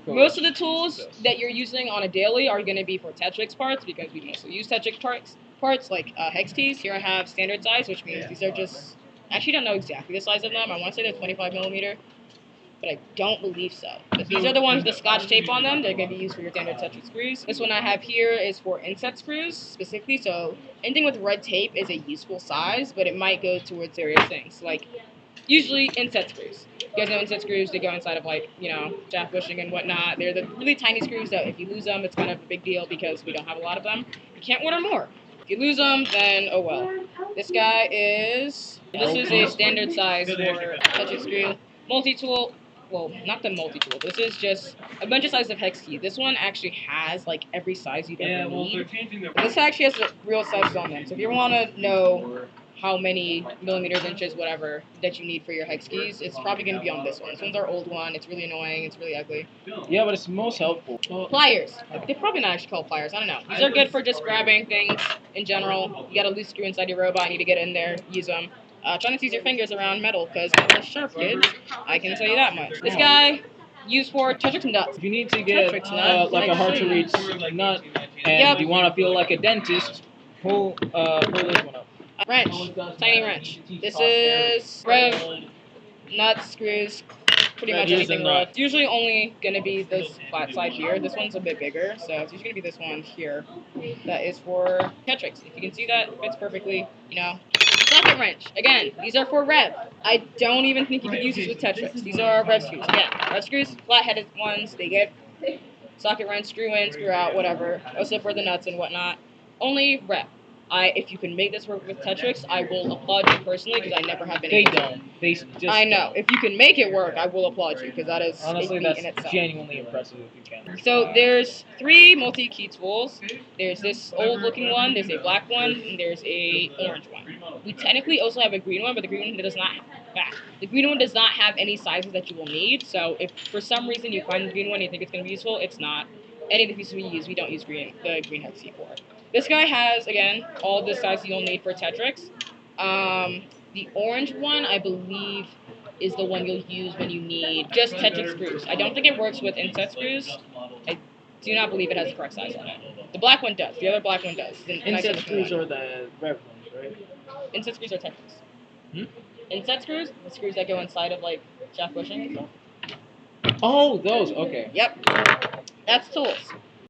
Most of the tools that you're using on a daily are going to be for Tetrix parts because we mostly use Tetrix parts like hex keys. Here I have standard size, which means these are just, I actually don't know exactly the size of them. I want to say they're 25 millimeter, but I don't believe so. But these are the ones with the Scotch tape on them. They're going to be used for your standard Tetrix screws. This one I have here is for inset screws specifically, so anything with red tape is a useful size, but it might go towards various things, like usually inset screws. You guys know inset screws, they go inside of like, shaft bushing and whatnot. They're the really tiny screws that if you lose them, it's kind of a big deal because we don't have a lot of them. You can't order more. If you lose them, then oh well. This is a standard size for Tetrix screw. Multi-tool, well, not the multi-tool. This is just a bunch of sizes of hex key. This one actually has like every size you'd ever need. This actually has the real sizes on them. So if you want to know how many millimeters, inches, whatever that you need for your hex keys, it's probably going to be on this one. This one's our old one. It's really annoying. It's really ugly. Yeah, but it's most helpful. Pliers. They're probably not actually called pliers. I don't know. These are good for just grabbing things in general. You got a loose screw inside your robot. You need to get it in there. Use them. Try not to use your fingers around metal because metal is sharp, kids. I can tell you that much. This guy used for Tetrix nuts. If you need to get like a hard-to-reach nut and you want to feel like a dentist, pull this one up. Wrench, tiny wrench. This is REV, nuts, screws, pretty much anything REV. It's usually only going to be this flat side here. This one's a bit bigger, so it's usually going to be this one here. That is for Tetrix. If you can see that, it fits perfectly, Socket wrench. Again, these are for REV. I don't even think you could use these with Tetrix. These are REV screws. Yeah, REV screws, flat-headed ones. They get socket wrench, screw in, screw out, whatever. Also for the nuts and whatnot. Only REV. If you can make this work with Tetrix, I will applaud you personally because I never have been able to. They don't. They just I know. If you can make it work, I will applaud you because that is honestly, that's in itself. Genuinely impressive if you can. So there's 3 multi-key tools. There's this old-looking one, there's a black one, and there's a orange one. We technically also have a green one, but the green one does not have any sizes that you will need. So if for some reason you find the green one and you think it's going to be useful, it's not. Any of the pieces we use, we don't use the green hex key for. This guy has, again, all the sizes you'll need for Tetrix. The orange one, I believe, is the one you'll use when you need just Tetrix screws. I don't think it works with inset screws. I do not believe it has the correct size on it. The black one does. The other black one does. Inset screws are the REV ones, right? Inset screws are Tetrix. Inset screws, the screws that go inside of, like, shaft bushing and stuff. Oh, those. Okay. Yep. That's tools.